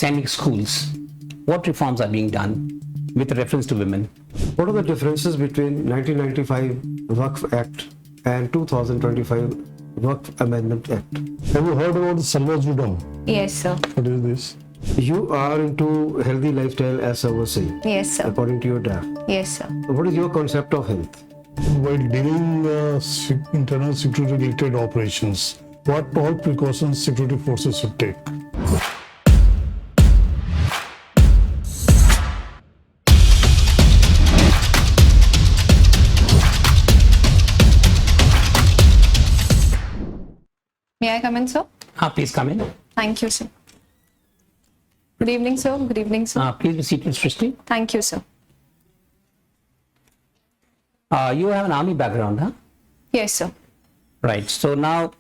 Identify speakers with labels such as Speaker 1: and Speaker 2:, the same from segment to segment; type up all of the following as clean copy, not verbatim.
Speaker 1: sending schools, what reforms are being done with reference to women?
Speaker 2: What are the differences between 1995 Waqf Act and 2025 Waqf Amendment Act?
Speaker 3: Have you heard about the Salwa?
Speaker 4: Yes, sir.
Speaker 3: What is this?
Speaker 2: You are into healthy lifestyle, as I was saying,
Speaker 4: Yes, sir.
Speaker 2: according to your DAF.
Speaker 4: Yes, sir.
Speaker 2: What is your concept of health?
Speaker 3: While dealing internal security related operations, what all precautions security forces should take?
Speaker 4: May I come in, sir?
Speaker 1: Please come in.
Speaker 4: Thank you, sir. Good evening, sir. Good evening, sir.
Speaker 1: Please be seated, Shrishti.
Speaker 4: Thank you, sir.
Speaker 1: You have an army background, huh?
Speaker 4: Yes, sir.
Speaker 1: Right. So now,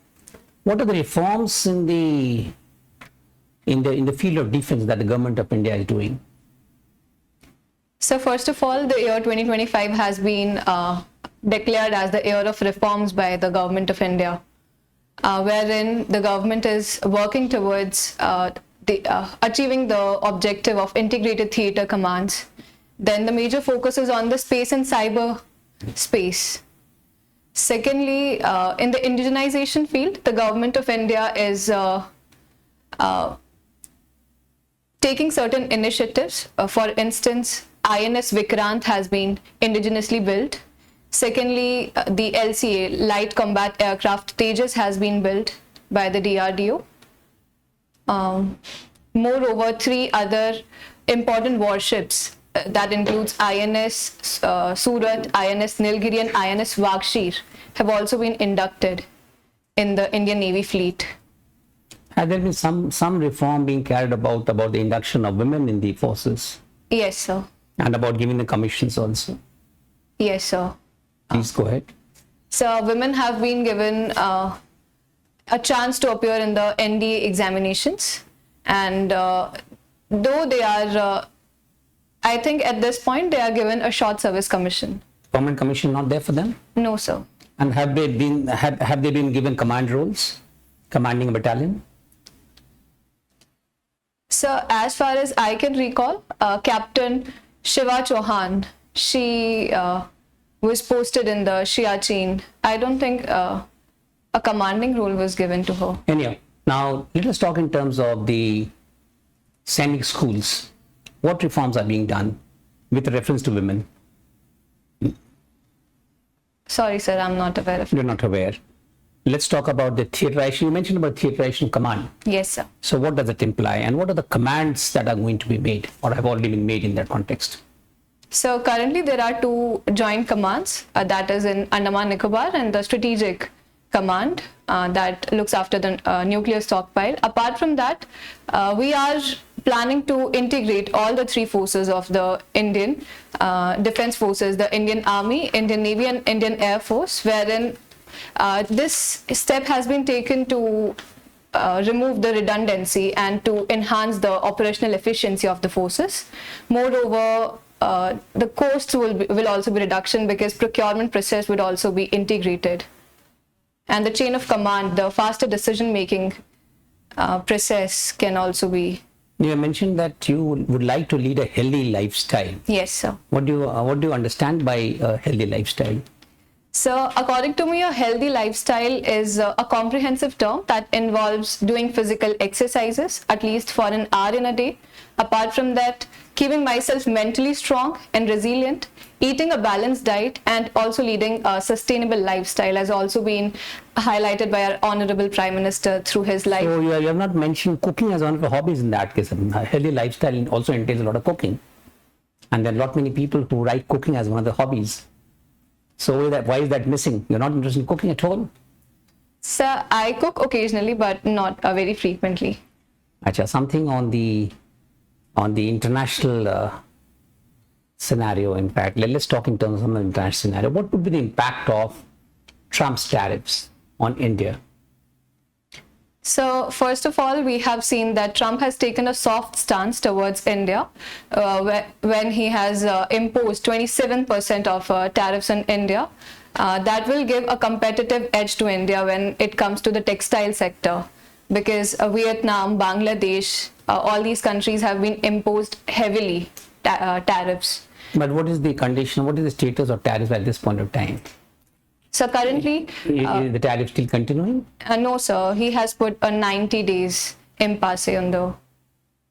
Speaker 1: what are the reforms in the field of defense that the government of India is doing?
Speaker 4: So first of all, the year 2025 has been declared as the year of reforms by the government of India, wherein the government is working towards achieving the objective of integrated theatre commands. Then the major focus is on the space and cyber space. Secondly, in the indigenization field, the government of India is taking certain initiatives. For instance, INS Vikrant has been indigenously built. Secondly, the LCA, Light Combat Aircraft Tejas, has been built by the DRDO. Moreover, 3 other important warships that includes INS Surat, INS Nilgiri and INS Waqf have also been inducted in the Indian Navy fleet.
Speaker 1: Has there been some reform being carried about the induction of women in the forces?
Speaker 4: Yes, sir.
Speaker 1: And about giving the commissions also?
Speaker 4: Yes, sir.
Speaker 1: Please go ahead.
Speaker 4: So women have been given a chance to appear in the NDA examinations, and though they are, I think at this point they are given a short service commission.
Speaker 1: Command commission not there for them?
Speaker 4: No, sir.
Speaker 1: And have they been given command roles, commanding a battalion?
Speaker 4: So as far as I can recall, Captain Shiva Chauhan, she was posted in the Siachen. I don't think a commanding role was given to her.
Speaker 1: Anyhow, now let us talk in terms of the sending schools. What reforms are being done with reference to women?
Speaker 4: Sorry, sir, I'm not aware of it.
Speaker 1: You're not aware. Let's talk about the theaterization. You mentioned about theaterization command.
Speaker 4: Yes, sir.
Speaker 1: So what does it imply, and what are the commands that are going to be made or have already been made in that context?
Speaker 4: So currently there are 2 joint commands, that is in Andaman Nicobar, and the strategic command that looks after the nuclear stockpile. Apart from that, we are planning to integrate all the 3 forces of the Indian defense forces, the Indian Army, Indian Navy and Indian Air Force, wherein this step has been taken to remove the redundancy and to enhance the operational efficiency of the forces. Moreover, the costs will also be reduction because procurement process would also be integrated. And the chain of command, the faster decision-making process can also be.
Speaker 1: You mentioned that you would like to lead a healthy lifestyle.
Speaker 4: Yes, sir.
Speaker 1: What do you understand by a healthy lifestyle?
Speaker 4: So, according to me, a healthy lifestyle is a comprehensive term that involves doing physical exercises at least for an hour in a day. Apart from that, keeping myself mentally strong and resilient, eating a balanced diet, and also leading a sustainable lifestyle has also been highlighted by our Honorable Prime Minister through his life.
Speaker 1: So you have not mentioned cooking as one of the hobbies in that case. A healthy lifestyle also entails a lot of cooking. And there are not many people who write cooking as one of the hobbies. So why is that missing? You're not interested in cooking at all?
Speaker 4: So I cook occasionally, but not very frequently.
Speaker 1: Achha, something on the international scenario. In fact, let's talk in terms of the international scenario. What would be the impact of Trump's tariffs on India?
Speaker 4: So first of all, we have seen that Trump has taken a soft stance towards India when he has imposed 27% of tariffs on India. That will give a competitive edge to India when it comes to the textile sector. because Vietnam, Bangladesh, all these countries have been imposed heavily tariffs.
Speaker 1: But what is the condition, what is the status of tariffs at this point of time?
Speaker 4: So currently,
Speaker 1: Is the tariff still continuing?
Speaker 4: no sir, he has put a 90 days impasse on the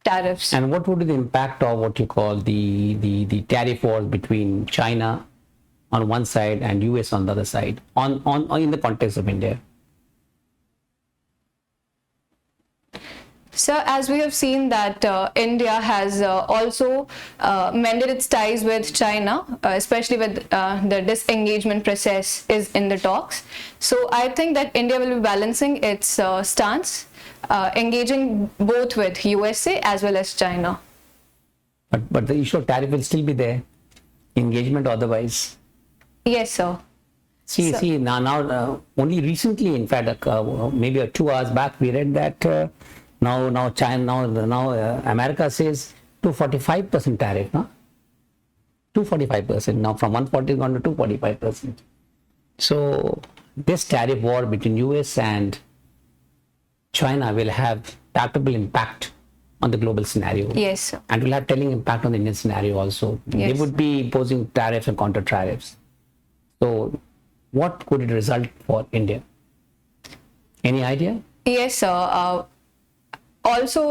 Speaker 4: tariffs.
Speaker 1: And what would be the impact of what you call the tariff wars between China on one side and US on the other side on in the context of India?
Speaker 4: So as we have seen that India has also mended its ties with China, especially with the disengagement process is in the talks. So I think that India will be balancing its stance, engaging both with USA as well as China.
Speaker 1: But the issue of tariff will still be there, engagement otherwise.
Speaker 4: Yes, sir.
Speaker 1: See now only recently, in fact, maybe 2 hours back, we read that now China, now America says 245% tariff, no? 245%. Now from 140 gone to 245%. So this tariff war between US and China will have palpable impact on the global scenario.
Speaker 4: Yes, sir.
Speaker 1: And will have telling impact on the Indian scenario also.
Speaker 4: Yes.
Speaker 1: They would be imposing tariffs and counter tariffs. So what could it result for India? Any idea?
Speaker 4: Yes, sir. Also,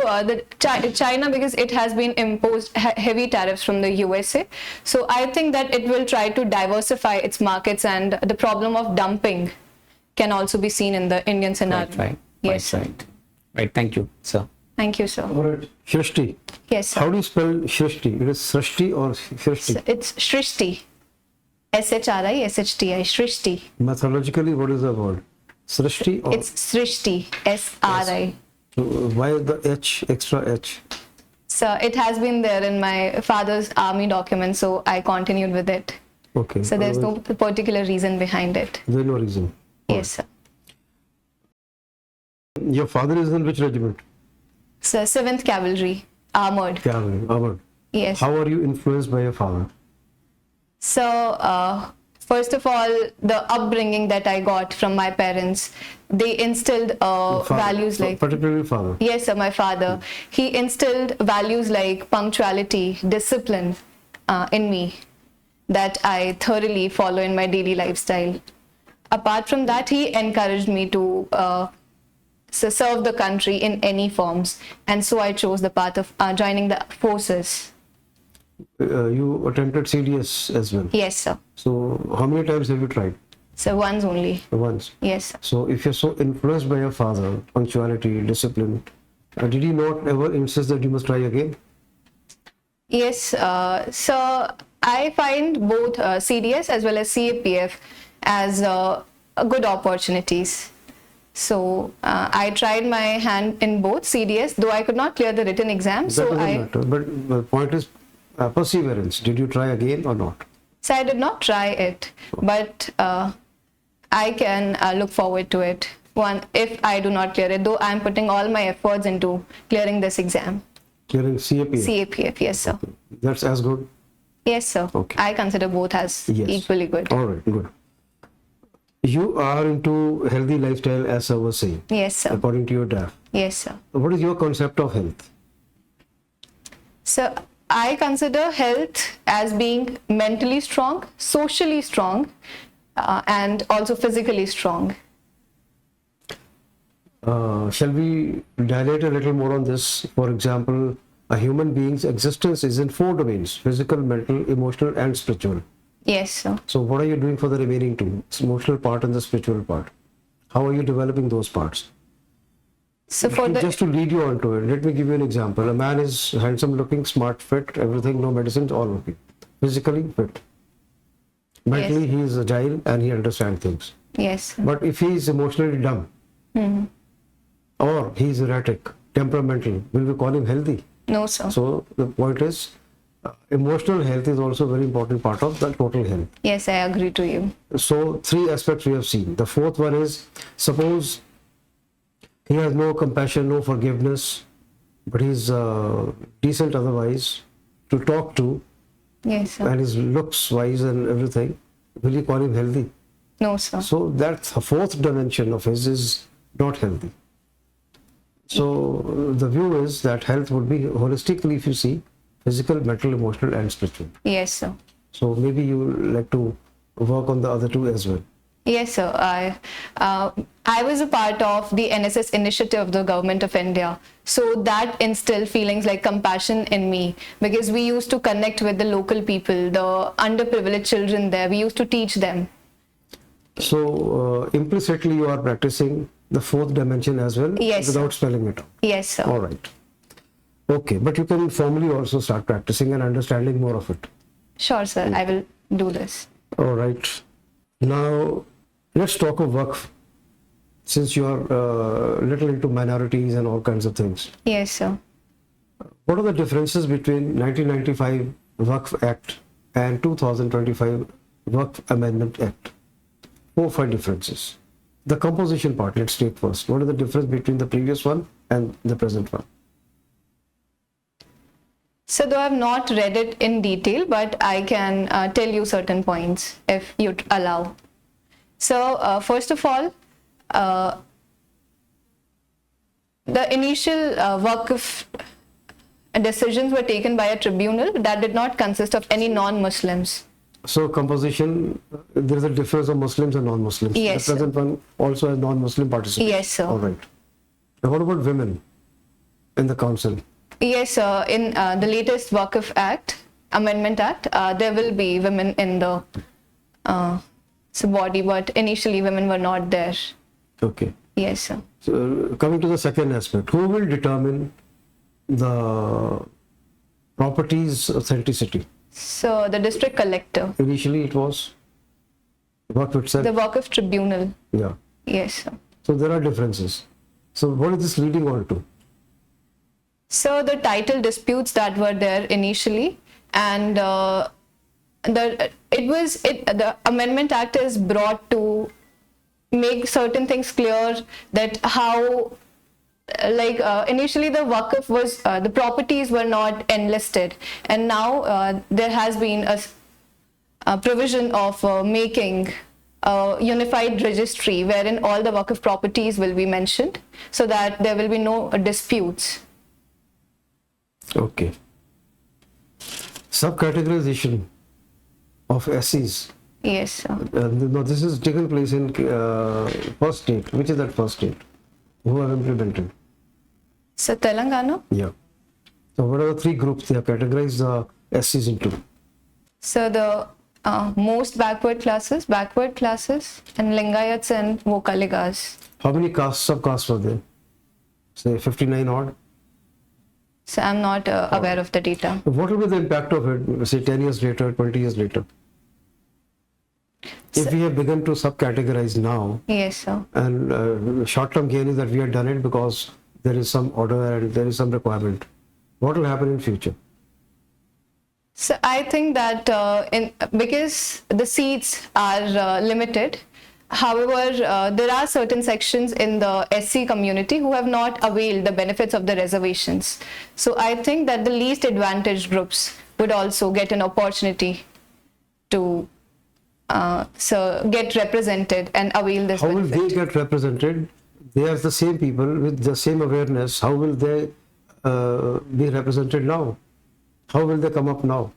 Speaker 4: China, because it has been imposed heavy tariffs from the USA. So I think that it will try to diversify its markets, and the problem of dumping can also be seen in the Indian scenario.
Speaker 1: Right.
Speaker 4: Yes, sir.
Speaker 1: Right. Thank you, sir.
Speaker 4: Thank you, sir.
Speaker 2: All right. Shrishti.
Speaker 4: Yes, sir.
Speaker 2: How do you spell Shrishti? It is Shrishti or Shrishti?
Speaker 4: So it's Shrishti. Shrishti. Shrishti.
Speaker 2: Methodologically, what is the word? Shrishti or?
Speaker 4: It's Shrishti. Sri.
Speaker 2: So why the H, extra H?
Speaker 4: So it has been there in my father's army document, so I continued with it.
Speaker 2: Okay.
Speaker 4: So there's no particular reason behind it.
Speaker 2: There's no reason.
Speaker 4: Yes, sir.
Speaker 2: Your father is in which regiment?
Speaker 4: So 7th Cavalry, armored.
Speaker 2: Cavalry, armored.
Speaker 4: Yes.
Speaker 2: How are you influenced by your father?
Speaker 4: So, first of all, the upbringing that I got from my parents, they instilled values like...
Speaker 2: Particularly father?
Speaker 4: Yes, sir, my father. He instilled values like punctuality, discipline in me that I thoroughly follow in my daily lifestyle. Apart from that, he encouraged me to serve the country in any forms. And so I chose the path of joining the forces.
Speaker 2: You attempted CDS as well?
Speaker 4: Yes, sir.
Speaker 2: So how many times have you tried?
Speaker 4: So once only.
Speaker 2: Once.
Speaker 4: Yes, sir.
Speaker 2: So if you're so influenced by your father, punctuality, discipline, did he not ever insist that you must try again?
Speaker 4: Yes, so I find both CDS as well as CAPF as good opportunities. So I tried my hand in both CDS, though I could not clear the written exam.
Speaker 2: That
Speaker 4: So
Speaker 2: doesn't matter. But the point is perseverance. Did you try again or not?
Speaker 4: So I did not try it, but I can look forward to it. If I do not clear it, though I am putting all my efforts into clearing this exam.
Speaker 2: Clearing CAPF?
Speaker 4: CAPF, yes, sir.
Speaker 2: Okay. That's as good?
Speaker 4: Yes, sir.
Speaker 2: Okay.
Speaker 4: I consider both as
Speaker 2: Yes.
Speaker 4: equally good.
Speaker 2: All right, good. You are into healthy lifestyle, as I was saying,
Speaker 4: Yes, sir.
Speaker 2: according to your dad.
Speaker 4: Yes, sir.
Speaker 2: What is your concept of health?
Speaker 4: So I consider health as being mentally strong, socially strong, and also physically strong.
Speaker 2: Shall we dilate a little more on this? For example, a human being's existence is in 4 domains: physical, mental, emotional, and spiritual.
Speaker 4: Yes, sir.
Speaker 2: So what are you doing for the remaining 2? It's emotional part and the spiritual part. How are you developing those parts?
Speaker 4: So for the...
Speaker 2: Just to lead you on to it, let me give you an example. A man is handsome looking, smart, fit, everything, no medicines, all okay. Physically fit. Mentally, he is agile and he understands things.
Speaker 4: Yes, sir.
Speaker 2: But if he is emotionally dumb, or he is erratic, temperamental, will we call him healthy?
Speaker 4: No, sir.
Speaker 2: So the point is, emotional health is also a very important part of the total health.
Speaker 4: Yes, I agree to you.
Speaker 2: So 3 aspects we have seen. The 4th one is, suppose he has no compassion, no forgiveness, but he's decent otherwise to talk to,
Speaker 4: Yes, sir.
Speaker 2: and his looks wise and everything, will you call him healthy?
Speaker 4: No, sir.
Speaker 2: So that 4th dimension of his is not healthy. So the view is that health would be holistically, if you see, physical, mental, emotional, and spiritual.
Speaker 4: Yes, sir.
Speaker 2: So maybe you would like to work on the other two as well.
Speaker 4: Yes, sir. I was a part of the NSS initiative of the government of India. So that instilled feelings like compassion in me, because we used to connect with the local people, the underprivileged children there. We used to teach them.
Speaker 2: So implicitly you are practicing the fourth dimension as well,
Speaker 4: Yes,
Speaker 2: without spelling it out.
Speaker 4: Yes, sir.
Speaker 2: All right. Okay, but you can formally also start practicing and understanding more of it.
Speaker 4: Sure, sir. I will do this.
Speaker 2: All right. Now let's talk of Waqf, since you are little into minorities and all kinds of things.
Speaker 4: Yes, sir.
Speaker 2: What are the differences between 1995 Waqf Act and 2025 Waqf Amendment Act? 4-5 differences. The composition part, let's take first. What is the difference between the previous one and the present one?
Speaker 4: So though I have not read it in detail, but I can tell you certain points if you allow. So first of all, the initial Waqf decisions were taken by a tribunal that did not consist of any non-Muslims.
Speaker 2: So composition, there is a difference of Muslims and non-Muslims.
Speaker 4: Yes,
Speaker 2: The present one also has non-Muslim participants.
Speaker 4: Yes, sir.
Speaker 2: All right. Now what about women in the council?
Speaker 4: Yes, sir. In the latest Waqf Act, Amendment Act, there will be women in the body, but initially women were not there.
Speaker 2: Okay.
Speaker 4: Yes, sir.
Speaker 2: So coming to the second aspect, who will determine the property's authenticity?
Speaker 4: So the district collector,
Speaker 2: Initially it was Waqf itself.
Speaker 4: the Waqf tribunal.
Speaker 2: Yeah.
Speaker 4: Yes, sir.
Speaker 2: So there are differences. So what is this leading on to?
Speaker 4: So the title disputes that were there initially, and the Amendment Act is brought to make certain things clear, that how initially the Waqf was the properties were not enlisted, and now there has been a provision of making a unified registry wherein all the Waqf properties will be mentioned, so that there will be no disputes.
Speaker 2: Okay. Subcategorization of SCs.
Speaker 4: Yes, sir.
Speaker 2: No, this is taken place in first state. Which is that first state? Who have implemented?
Speaker 4: So Telangana.
Speaker 2: Yeah. So what are the three groups they have categorized the SCs into?
Speaker 4: So the most backward classes, and Lingayats and Vokaligas.
Speaker 2: How many subcastes were there? Say 59 odd.
Speaker 4: So I'm not aware of the data.
Speaker 2: What will be the impact of it, say 10 years later, 20 years later? If we have begun to subcategorize now,
Speaker 4: Yes, sir.
Speaker 2: and short-term gain is that we have done it because there is some order and there is some requirement, what will happen in future?
Speaker 4: So I think that because the seats are limited, however, there are certain sections in the SC community who have not availed the benefits of the reservations. So I think that the least advantaged groups would also get an opportunity to get represented and avail this
Speaker 2: How will
Speaker 4: benefit.
Speaker 2: they get represented? They are the same people with the same awareness. How will they be represented now? How will they come up now?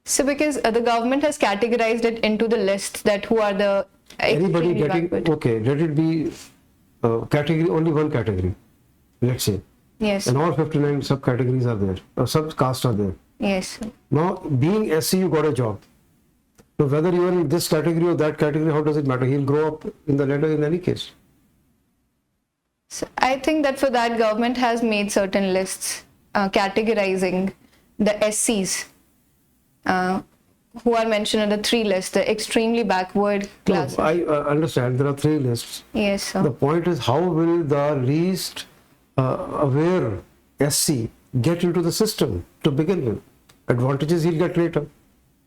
Speaker 4: So because the government has categorized it into the list that who are the
Speaker 2: Anybody
Speaker 4: extremely
Speaker 2: getting,
Speaker 4: backward.
Speaker 2: okay, let it be category, only one category, let's say.
Speaker 4: Yes,
Speaker 2: And all 59 subcategories are there, subcastes are there.
Speaker 4: yes.
Speaker 2: Now, being SC, you got a job. So whether you are in this category or that category, how does it matter? He'll grow up in the ladder in any case.
Speaker 4: So I think that for that government has made certain lists categorizing the SCs who are mentioned in the three lists, the extremely backward
Speaker 2: No,
Speaker 4: classes.
Speaker 2: I understand there are three lists.
Speaker 4: Yes, sir.
Speaker 2: The point is, how will the least aware SC get into the system to begin with? Advantages he'll get later.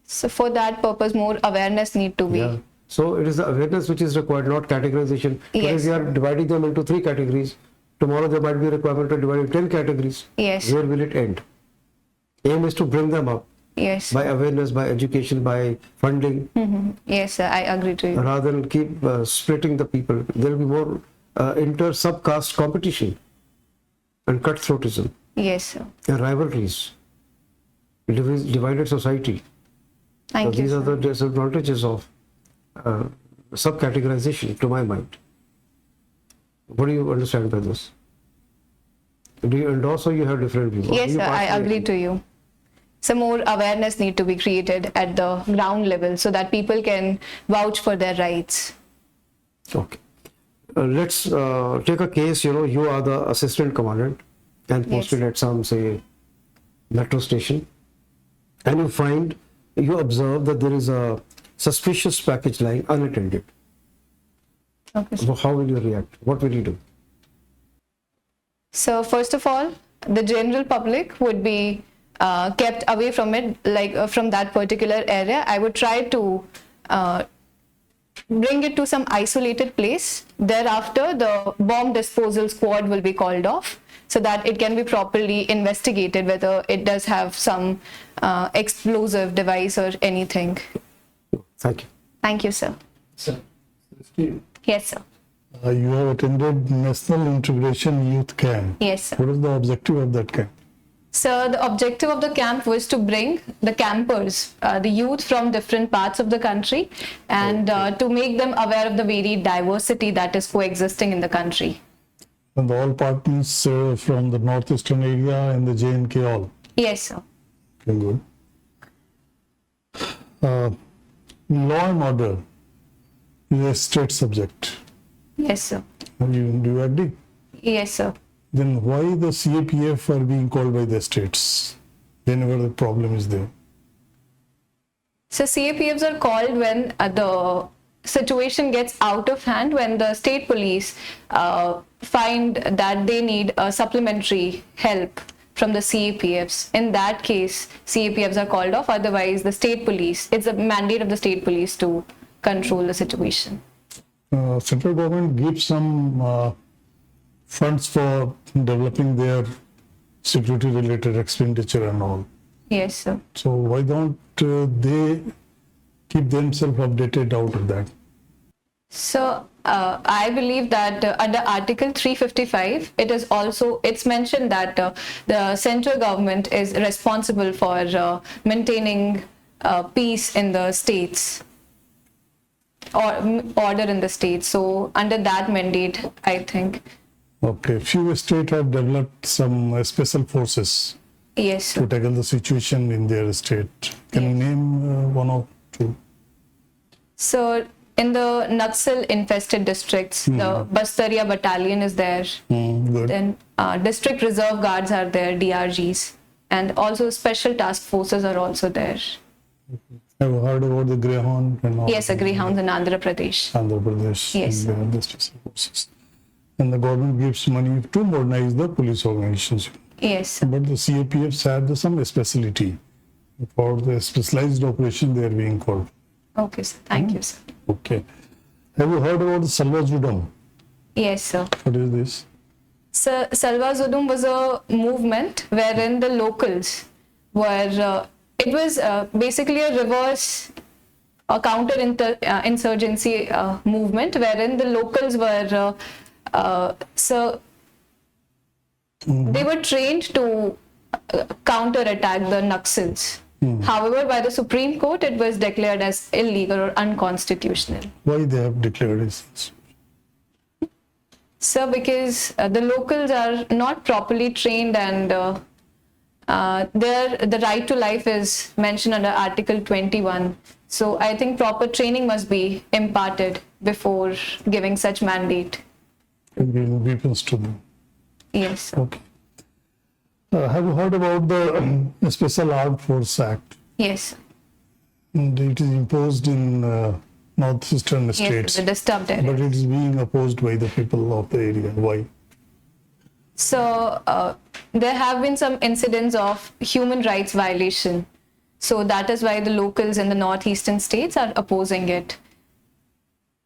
Speaker 4: So for that purpose, more awareness need to be.
Speaker 2: Yeah. So it is the awareness which is required, not categorization. Today
Speaker 4: Yes.
Speaker 2: we are dividing them into 3 categories. Tomorrow there might be a requirement to divide in 10 categories.
Speaker 4: Yes.
Speaker 2: Where will it end? Aim is to bring them up
Speaker 4: Yes.
Speaker 2: by awareness, by education, by funding,
Speaker 4: Yes, sir. I agree to you.
Speaker 2: rather than keep splitting the people. There will be more inter-subcaste competition and cutthroatism
Speaker 4: Yes, sir.
Speaker 2: and rivalries, divided society.
Speaker 4: Thank you,
Speaker 2: These are
Speaker 4: sir.
Speaker 2: the disadvantages of subcategorization, to my mind. What do you understand by this? Do you endorse or you have different views?
Speaker 4: Yes, sir, I agree to you. Some more awareness need to be created at the ground level so that people can vouch for their rights.
Speaker 2: Okay. Let's take a case, you are the assistant commandant and posted
Speaker 4: Yes.
Speaker 2: at some, say, metro station, and you observe that there is a suspicious package lying unattended.
Speaker 4: Okay, sir.
Speaker 2: So how will you react? What will you do?
Speaker 4: So first of all, the general public would be kept away from it, like from that particular area. I would try to bring it to some isolated place. Thereafter, the bomb disposal squad will be called off so that it can be properly investigated whether it does have some explosive device or anything.
Speaker 2: Thank you.
Speaker 4: Thank you, sir.
Speaker 3: Sir, Shrishti,
Speaker 4: Yes, sir.
Speaker 3: you have attended National Integration Youth Camp.
Speaker 4: Yes, sir.
Speaker 3: What is the objective of that camp?
Speaker 4: So the objective of the camp was to bring the campers, the youth from different parts of the country, and to make them aware of the varied diversity that is coexisting in the country.
Speaker 3: And all partners from the northeastern area and the J&K all.
Speaker 4: Yes, sir.
Speaker 3: Okay, good. Law and order is a state subject.
Speaker 4: Yes, sir.
Speaker 3: Do you agree?
Speaker 4: Yes, sir.
Speaker 3: Then why the CAPF are being called by the states whenever the problem is there?
Speaker 4: So CAPFs are called when the situation gets out of hand, when the state police find that they need supplementary help from the CAPFs. In that case, CAPFs are called off. Otherwise, the state police, it's a mandate of the state police to control the situation.
Speaker 3: Central government gives some funds for developing their security related expenditure and all.
Speaker 4: Yes, sir.
Speaker 3: So why don't they keep themselves updated out of that?
Speaker 4: So I believe that under Article 355, it's mentioned that the central government is responsible for maintaining peace in the states or order in the states. So under that mandate, I think.
Speaker 3: Okay, few states have developed some special forces
Speaker 4: Yes, sir.
Speaker 3: to tackle the situation in their state. Can you name one or two?
Speaker 4: So in the Naxal infested districts, the Bastaria battalion is there.
Speaker 3: Good.
Speaker 4: Then district reserve guards are there, DRGs, and also special task forces are also there.
Speaker 3: Have you heard about the Greyhound and all?
Speaker 4: Yes, Greyhounds in Andhra Pradesh.
Speaker 3: Andhra Pradesh.
Speaker 4: Yes,
Speaker 3: and they have the special forces. And the government gives money to modernize the police organizations.
Speaker 4: Yes,
Speaker 3: But the CAPFs have some specialty. For the specialized operation, they are being called.
Speaker 4: okay, sir. Thank you, sir.
Speaker 3: Okay. Have you heard about the Salwa Judum?
Speaker 4: Yes, sir.
Speaker 3: What is this?
Speaker 4: So Salwa Zudum was a movement wherein the locals were, it was basically a reverse counter-insurgency movement wherein the locals were, they were trained to counter-attack the Naxals. However, by the Supreme Court, it was declared as illegal or unconstitutional.
Speaker 3: Why they have declared this?
Speaker 4: So, because the locals are not properly trained and the right to life is mentioned under Article 21. So, I think proper training must be imparted before giving such mandate.
Speaker 3: Giving weapons to them.
Speaker 4: Yes.
Speaker 3: Okay. Have you heard about the Special Armed Force Act?
Speaker 4: Yes.
Speaker 3: And it is imposed in northeastern
Speaker 4: Yes,
Speaker 3: states,
Speaker 4: the disturbed
Speaker 3: but
Speaker 4: area.
Speaker 3: it is being opposed by the people of the area. Why?
Speaker 4: So, there have been some incidents of human rights violation. So, that is why the locals in the northeastern states are opposing it.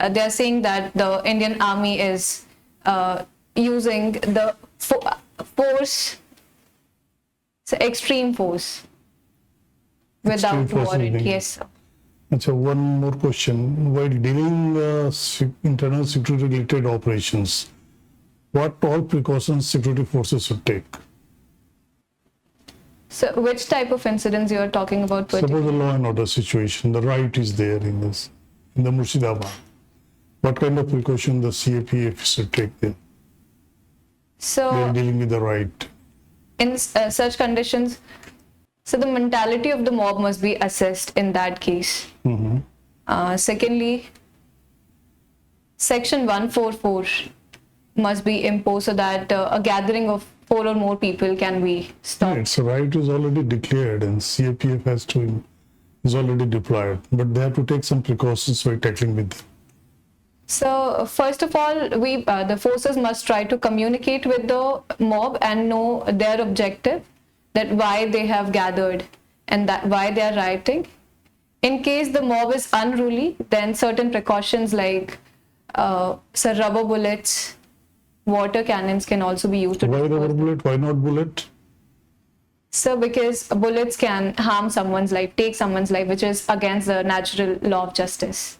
Speaker 4: They are saying that the Indian Army is using the force, so extreme force, without
Speaker 3: Extreme force is
Speaker 4: warrant.
Speaker 3: being-
Speaker 4: Yes, sir.
Speaker 3: And so one more question. While dealing internal security related operations, what all precautions security forces should take.
Speaker 4: So which type of incidents you are talking about?
Speaker 3: Suppose a law and order situation, the riot is there in the Murshidabad. What kind of precaution the CAPF should take there?
Speaker 4: So
Speaker 3: They are dealing with the riot.
Speaker 4: in such conditions, so the mentality of the mob must be assessed in that case. Secondly, section 144 must be imposed so that a gathering of 4 or more people can be stopped.
Speaker 3: Right, so riot is already declared and CAPF is already deployed, but they have to take some precautions while tackling with them.
Speaker 4: So first of all, the forces must try to communicate with the mob and know their objective, that why they have gathered and that why they are rioting. In case the mob is unruly, then certain precautions like rubber bullets, water cannons can also be used.
Speaker 3: Why rubber bullet? Why not bullet?
Speaker 4: So because bullets can harm someone's life, take someone's life, which is against the natural law of justice.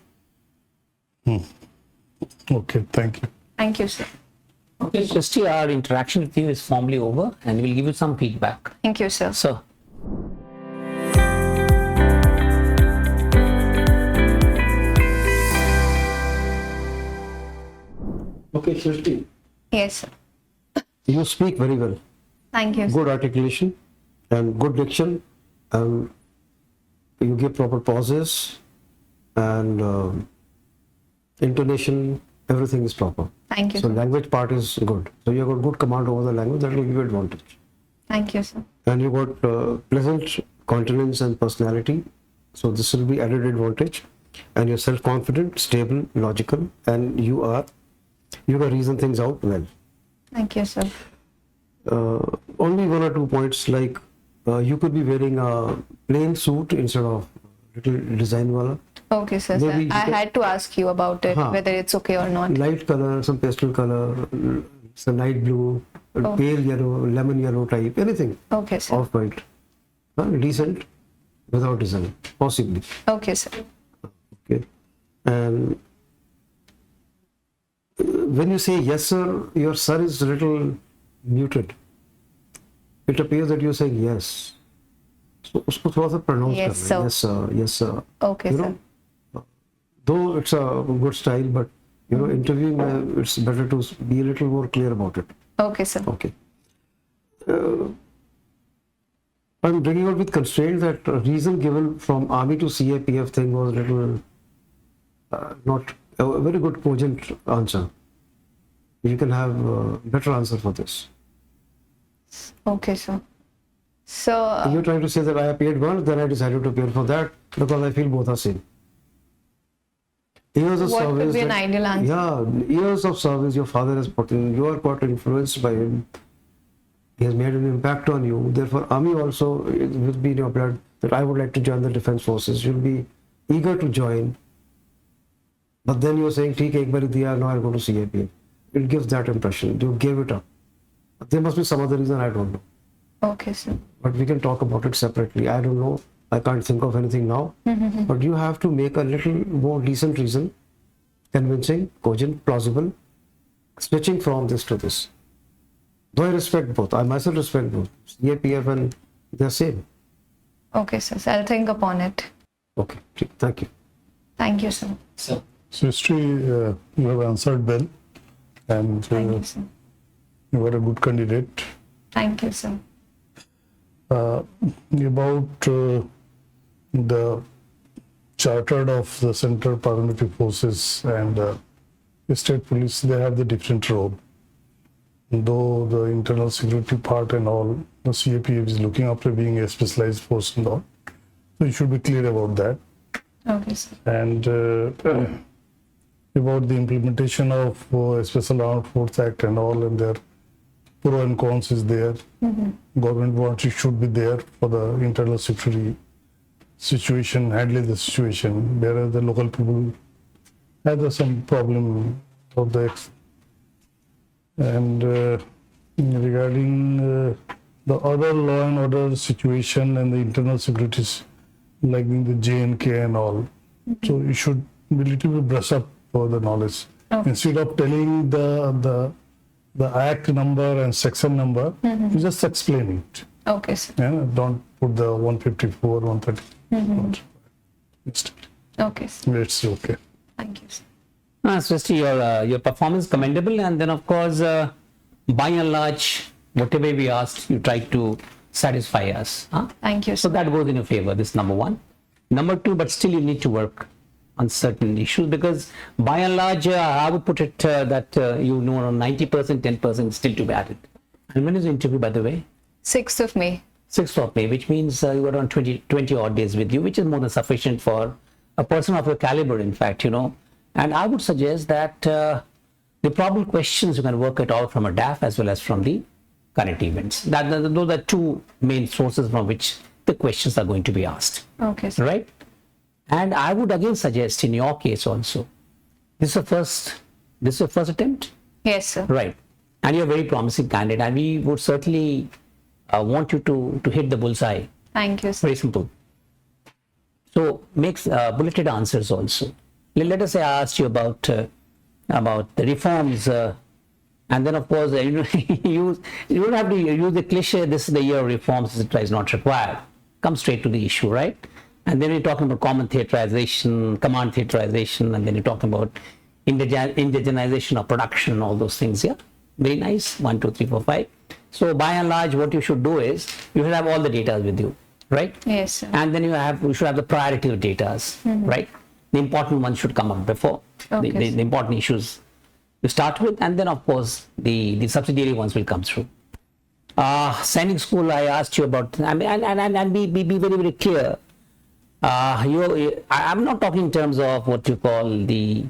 Speaker 3: Okay, thank you.
Speaker 4: Thank you, sir.
Speaker 1: Okay, Shrishti, our interaction with you is formally over and we'll give you some feedback.
Speaker 4: Thank you, sir.
Speaker 1: So,
Speaker 2: Okay, Shrishti,
Speaker 4: Yes, sir.
Speaker 2: you speak very well.
Speaker 4: Thank you, sir.
Speaker 2: Good articulation and good diction. You give proper pauses and intonation, everything is proper.
Speaker 4: Thank you,
Speaker 2: So
Speaker 4: sir.
Speaker 2: language part is good. So you have got good command over the language, that will give you advantage.
Speaker 4: Thank you, sir.
Speaker 2: And you got pleasant countenance and personality. So this will be added advantage. And you're self-confident, stable, logical, and you can reason things out well.
Speaker 4: Thank you, sir.
Speaker 2: Only 1 or 2 points, like you could be wearing a plain suit instead of little design wala.
Speaker 4: Okay, sir.
Speaker 2: Maybe you
Speaker 4: I
Speaker 2: can-
Speaker 4: had to ask you about it, whether it's okay or not.
Speaker 2: Light color, some pastel color, some light blue, pale yellow, lemon yellow type, anything
Speaker 4: Okay, sir.
Speaker 2: off white. Decent without design, possibly.
Speaker 4: Okay, sir.
Speaker 2: Okay. And when you say yes sir, your sir is a little muted. It appears that you're saying yes. So उसको थोड़ा सा pronounce
Speaker 4: Yes,
Speaker 2: करना
Speaker 4: sir.
Speaker 2: है. Yes sir, yes sir.
Speaker 4: Okay,
Speaker 2: You
Speaker 4: sir.
Speaker 2: know, though it's a good style, but interviewing it's better to be a little more clear about it.
Speaker 4: Okay, sir.
Speaker 2: Okay. I'm bringing out with constraint that reason given from army to CAPF thing was a little not a very good cogent answer. You can have a better answer for this.
Speaker 4: Okay, sir. So,
Speaker 2: You're trying to say that I appeared once, then I decided to appear for that because I feel both are same. Years of
Speaker 4: what
Speaker 2: service.
Speaker 4: could be an ideal answer?
Speaker 2: Yeah, years of service your father has put in. You are quite influenced by him. He has made an impact on you. Therefore, army also, it will be in your blood that I would like to join the defense forces. You'll be eager to join. But then you're saying, "Theek, ek bari diya, now I'll go to CAPF." It gives that impression. You gave it up. But there must be some other reason, I don't know.
Speaker 4: Okay, sir.
Speaker 2: But we can talk about it separately. I don't know. I can't think of anything now. But you have to make a little more decent reason, convincing, cogent, plausible, switching from this to this. Though I respect both, I myself respect both. CAPF and they're same.
Speaker 4: Okay, sir. So I'll think upon it.
Speaker 2: Okay, thank you.
Speaker 4: Thank you, sir.
Speaker 1: so
Speaker 3: Shrishti, you have answered well, and
Speaker 4: Thank you, sir.
Speaker 3: you are a good candidate.
Speaker 4: Thank you, sir.
Speaker 3: About the chartered of the Central Paramilitary Forces and the state police, they have the different role. Though the internal security part and all, the CAPF is looking after being a specialized force and all. So you should be clear about that.
Speaker 4: Okay, sir.
Speaker 3: And about the implementation of Special Armed Forces Act and all, and their pro and cons is there. Government wants it should be there for the internal security situation, handling the situation, whereas the local people have some problem of the and regarding the other law and order situation and the internal securities like in the J&K and all, so you should be little bit brush up for the knowledge.
Speaker 4: Okay.
Speaker 3: Instead of telling the the act number and section number, you just explain it.
Speaker 4: Okay, sir.
Speaker 3: Yeah, don't put the 154, 130.
Speaker 4: Okay, sir.
Speaker 3: It's okay.
Speaker 4: Thank you, sir.
Speaker 1: Srishti, your performance commendable, and then of course, by and large, whatever we asked, you tried to satisfy us. Huh?
Speaker 4: Thank you,
Speaker 1: So
Speaker 4: sir.
Speaker 1: that goes in your favor. This number one. Number two, but still you need to work on certain issues, because by and large, I would put it that 90%, 10% still to be added. And when is the interview, by the way?
Speaker 4: 6th of May.
Speaker 1: 6th of May, which means you got around 20 odd days with you, which is more than sufficient for a person of your caliber, in fact, And I would suggest that the probable questions you can work it out from a DAF as well as from the current events. Those are two main sources from which the questions are going to be asked.
Speaker 4: Okay, sir.
Speaker 1: Right? And I would again suggest in your case also, this is your first attempt?
Speaker 4: Yes, sir.
Speaker 1: Right. And you're a very promising candidate, and we would certainly want you to hit the bullseye.
Speaker 4: Thank you, sir.
Speaker 1: Very simple. So make bulleted answers also. Let us say I asked you about the reforms, and then of course you don't have to use the cliche, this is the year of reforms, etc. is not required. Come straight to the issue, right? And then you're talking about common theaterization, command theaterization, and then you're talking about indigenization of production, all those things. Yeah, very nice. 1, 2, 3, 4, 5. So by and large, what you should do is you should have all the data with you, right?
Speaker 4: Yes, sir.
Speaker 1: And then you should have the priority of data, right? The important ones should come up before
Speaker 4: Okay,
Speaker 1: the important issues you start with, and then of course the subsidiary ones will come through. Sending school, I asked you about, and be very, very clear. I'm not talking in terms of what you call the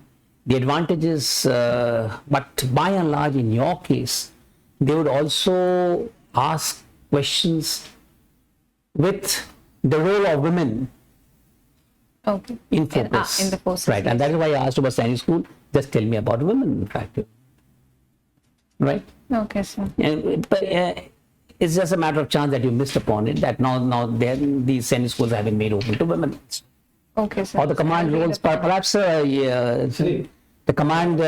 Speaker 1: advantages, but by and large, in your case, they would also ask questions with the role of women
Speaker 4: Okay.
Speaker 1: in focus.
Speaker 4: In the focus.
Speaker 1: Right, and that is why I asked about science school. Just tell me about women, in fact. Right?
Speaker 4: Okay, sir.
Speaker 1: But it's just a matter of chance that you missed upon it, that now these science schools have been made open to women.
Speaker 4: Okay, sir.
Speaker 1: Or the command roles, perhaps the command...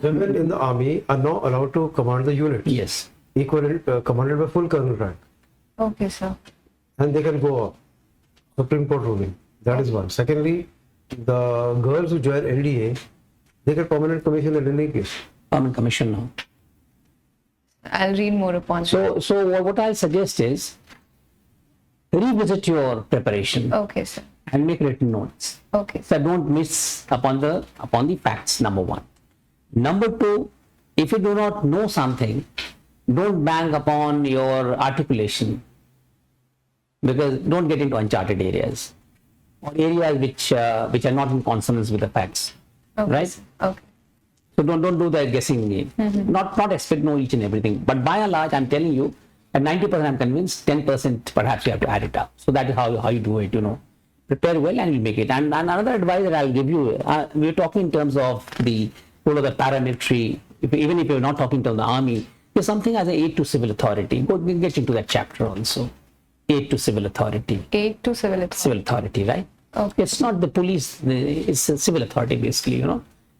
Speaker 2: Women in the army are not allowed to command the unit.
Speaker 1: yes.
Speaker 2: Commanded by full colonel rank.
Speaker 4: Okay, sir.
Speaker 2: And they can go up. Supreme Court ruling. That is one. Secondly, the girls who join LDA, they get permanent commission in any case.
Speaker 1: Permanent commission now.
Speaker 4: I'll read more upon
Speaker 1: So what I'll suggest is revisit your preparation
Speaker 4: Okay, sir.
Speaker 1: and make written notes.
Speaker 4: Okay.
Speaker 1: So don't miss upon the facts, number one. Number two, if you do not know something, don't bang upon your articulation, because don't get into uncharted areas or areas which are not in consonance with the facts.
Speaker 4: Okay,
Speaker 1: Right?
Speaker 4: sir. Okay.
Speaker 1: So don't do that guessing game. Not expect know each and everything. But by and large, I'm telling you, at 90% I'm convinced, 10% perhaps you have to add it up. So that is how you do it, Prepare well and you'll make it. And another advice that I'll give you, we're talking in terms of the role of the paramilitary, even if you're not talking to the army, there's something as an aid to civil authority. Go get into that chapter also. Aid to civil authority.
Speaker 4: Aid to civil authority.
Speaker 1: Civil authority, right?
Speaker 4: Okay.
Speaker 1: It's not the police, it's a civil authority basically,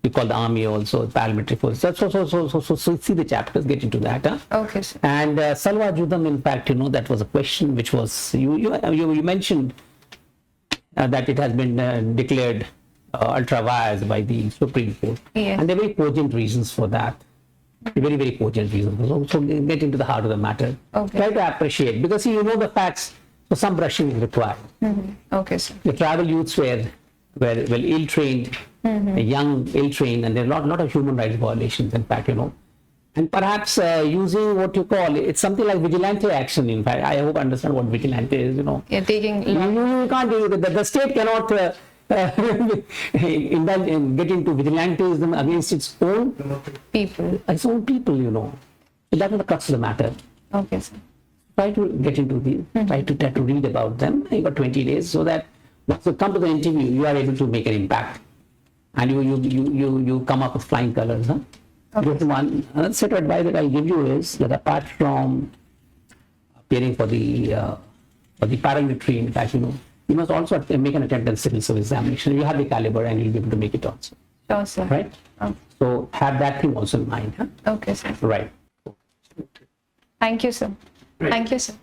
Speaker 1: We call the army also, paramilitary force. So see the chapters, get into that. Huh?
Speaker 4: Okay, sir.
Speaker 1: And Salwa Judam, in fact, that was a question which was, you mentioned that it has been declared ultra vires by the Supreme Court.
Speaker 4: Yes.
Speaker 1: And there are very cogent reasons for that. Very, very cogent reasons. So get into the heart of the matter.
Speaker 4: Okay.
Speaker 1: Try to appreciate, because you know the facts, so some brushing is required.
Speaker 4: Okay, sir.
Speaker 1: The tribal youths were ill-trained, young, ill-trained, and there are a lot of human rights violations, in fact, And perhaps using what you call, it's something like vigilante action, in fact. I hope you understand what vigilante is,
Speaker 4: You're taking
Speaker 1: You can't do it. The state cannot indulge and get into vigilantism against its own
Speaker 4: people.
Speaker 1: So that is the crux of the matter.
Speaker 4: Okay, sir.
Speaker 1: Try to get into try to read about them. You got 20 days, so that once you come to the interview, you are able to make an impact, and you come up with flying colors. Huh?
Speaker 4: Okay.
Speaker 1: Another set of advice that I'll give you is that apart from appearing for the paramilitary, in fact, you must also make an attempt at civil service examination. You have the caliber, and you'll be able to make it also.
Speaker 4: Sure, sir.
Speaker 1: Right?
Speaker 4: Oh.
Speaker 1: So have that thing also in mind. Huh?
Speaker 4: Okay, sir.
Speaker 1: Right.
Speaker 4: Thank you, sir. Thank you, sir.